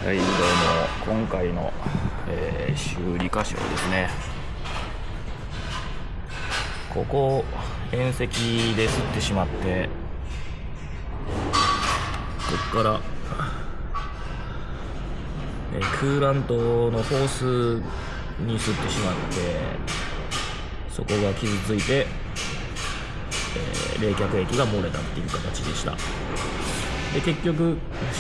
はい、どうも。今回の、修理箇所ですね。ここ縁石で擦ってしまって、ここから、クーラントのホースに擦ってしまって、そこが傷ついて、冷却液が漏れたっていう形でした。で結局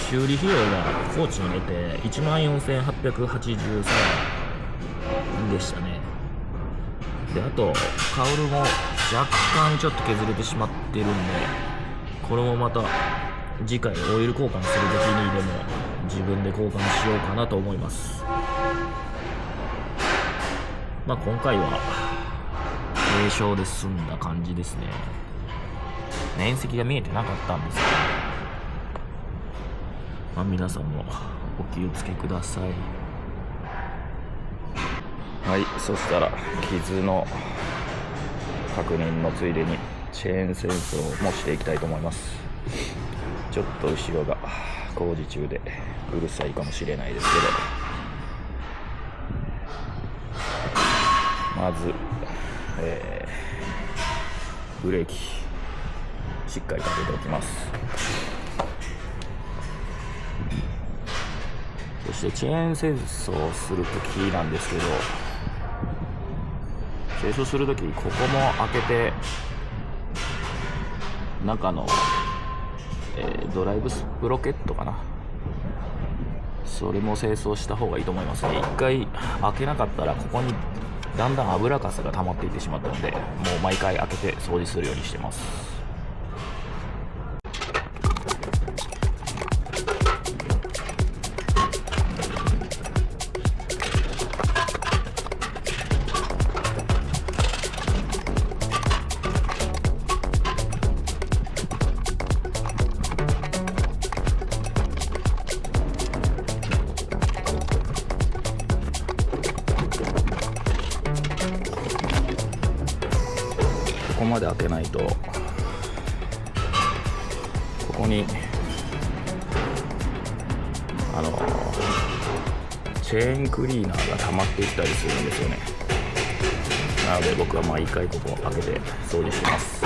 修理費用が工賃入れて14,883円でしたね。であとカウルも若干ちょっと削れてしまってるんで、これもまた次回オイル交換するときにでも自分で交換しようかなと思います。今回は軽傷で済んだ感じですね。縁石が見えてなかったんですけど、皆さんもお気をつけください。はい、そしたら傷の確認のついでにチェーン清掃もしていきたいと思います。ちょっと後ろが工事中でうるさいかもしれないですけど、まず、ブレーキしっかりかけておきます。そしてチェーン清掃するときなんですけど、清掃するときここも開けて中の、ドライブスプロケットかな、それも清掃した方がいいと思いますね。一回開けなかったらここにだんだん油かすが溜まっていってしまったので、もう毎回開けて掃除するようにしてます。ここまで開けないと、ここにチェーンクリーナーが溜まっていったりするんですよね。なので僕は毎回ここ開けて掃除してます。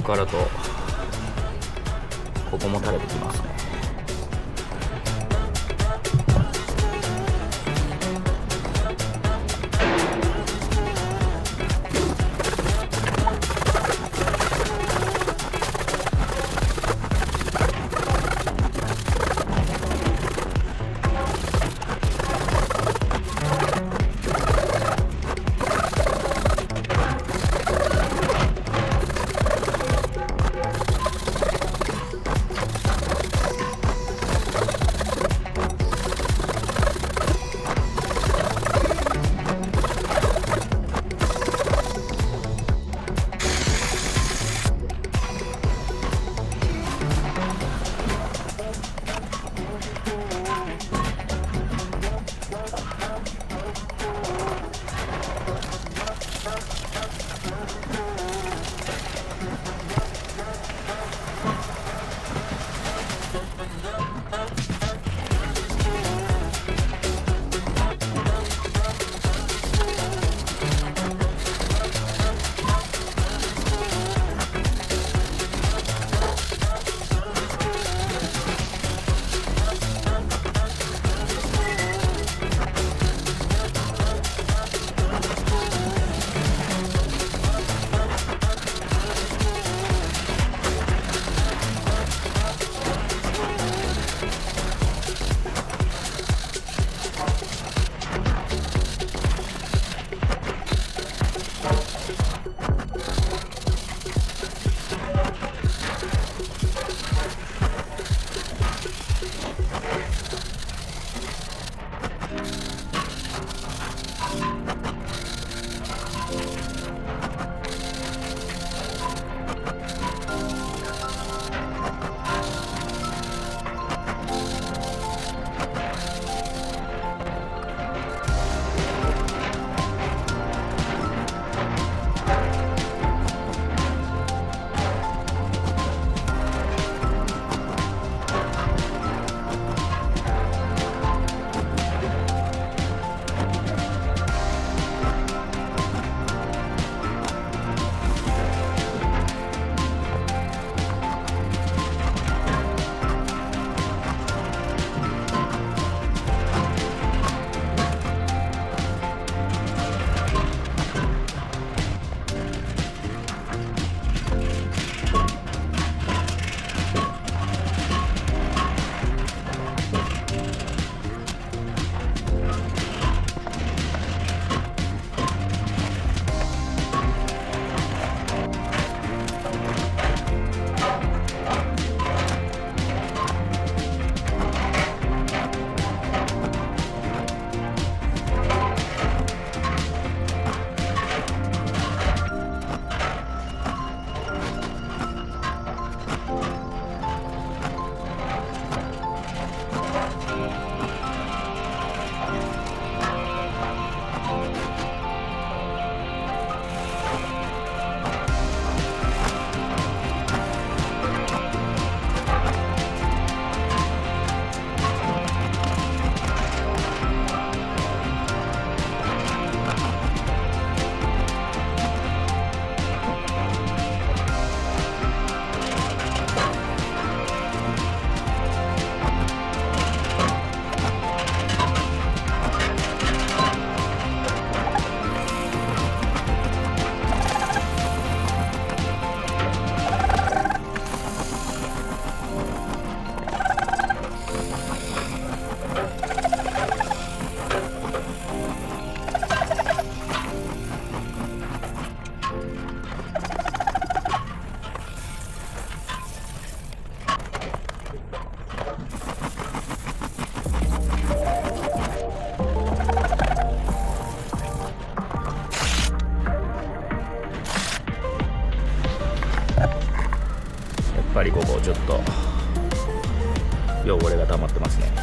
ここからとここも垂れてきますね。ちょっと汚れが溜まってますね。